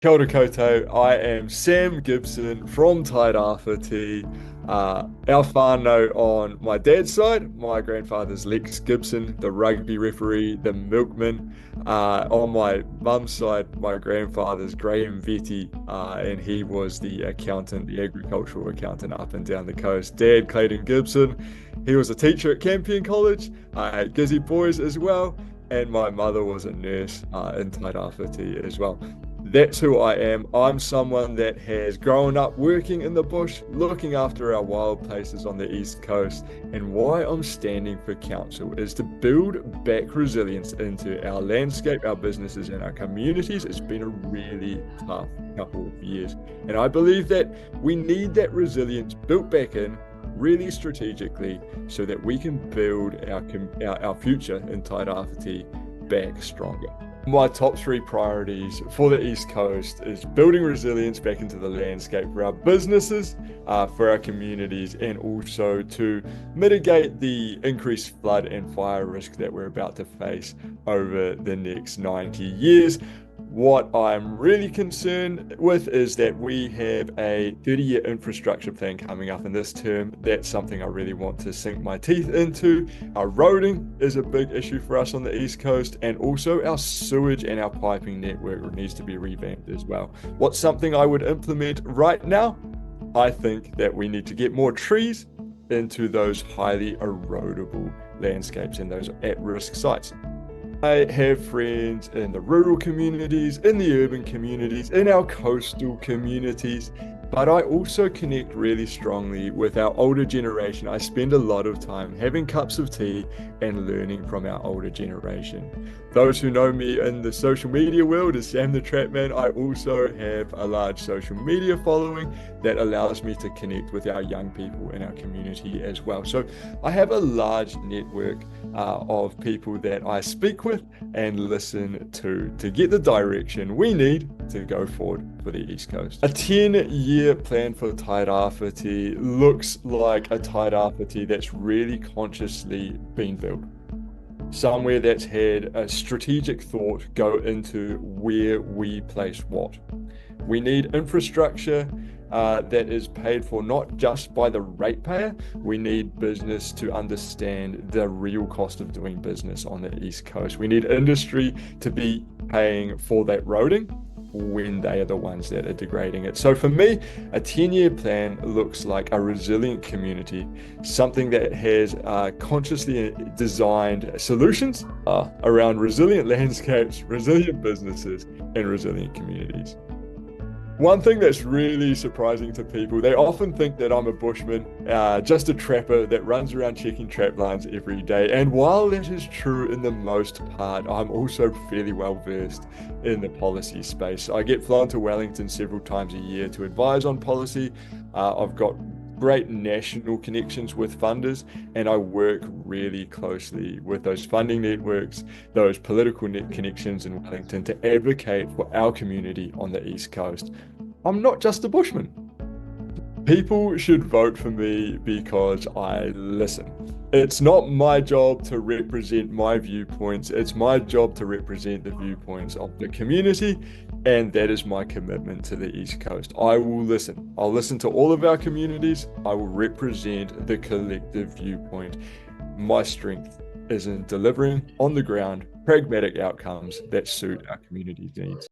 Kia ora koutou, I am Sam Gibson from Tairawhiti. Our whānau on my dad's side, my grandfather's Lex Gibson, the rugby referee, the milkman. On my mum's side, my grandfather's Graham Vetty, and he was the accountant, the agricultural accountant up and down the coast. Dad, Clayton Gibson, he was a teacher at Campion College, at Gizzy Boys as well, and my mother was a nurse in Tairawhiti as well. That's who I am. I'm someone that has grown up working in the bush, looking after our wild places on the East Coast. And why I'm standing for council is to build back resilience into our landscape, our businesses, and our communities. It's been a really tough couple of years. And I believe that we need that resilience built back in really strategically so that we can build our future in Tairawhiti back stronger. My top three priorities for the East Coast is building resilience back into the landscape for our businesses, for our communities, and also to mitigate the increased flood and fire risk that we're about to face over the next 90 years. What I'm really concerned with is that we have a 30-year infrastructure plan coming up in this term. That's something I really want to sink my teeth into. Our roading is a big issue for us on the East Coast, and also our sewage and our piping network needs to be revamped as well. What's something I would implement right now? I think that we need to get more trees into those highly erodible landscapes and those at-risk sites. I have friends in the rural communities, in the urban communities, in our coastal communities, but I also connect really strongly with our older generation. I spend a lot of time having cups of tea and learning from our older generation. Those who know me in the social media world as Sam the Trapman, I also have a large social media following that allows me to connect with our young people in our community as well. So I have a large network of people that I speak with and listen to get the direction we need to go forward for the East Coast. A 10-year plan for Tairawhiti looks like a Tairawhiti that's really consciously been built. Somewhere that's had a strategic thought go into where we place what. We need infrastructure that is paid for not just by the ratepayer. We need business to understand the real cost of doing business on the East Coast. We need industry to be paying for that roading when they are the ones that are degrading it. So for me, a 10-year plan looks like a resilient community, something that has consciously designed solutions around resilient landscapes, resilient businesses, and resilient communities. One thing that's really surprising to people, they often think that I'm a bushman, just a trapper that runs around checking trap lines every day. And while that is true in the most part, I'm also fairly well versed in the policy space. I get flown to Wellington several times a year to advise on policy. I've got great national connections with funders, and I work really closely with those funding networks, those political connections in Wellington to advocate for our community on the East Coast. I'm not just a bushman. People should vote for me because I listen. It's not my job to represent my viewpoints. It's my job to represent the viewpoints of the community, and that is my commitment to the East Coast. I will listen. I'll listen to all of our communities. I will represent the collective viewpoint. My strength is in delivering on the ground pragmatic outcomes that suit our community's needs.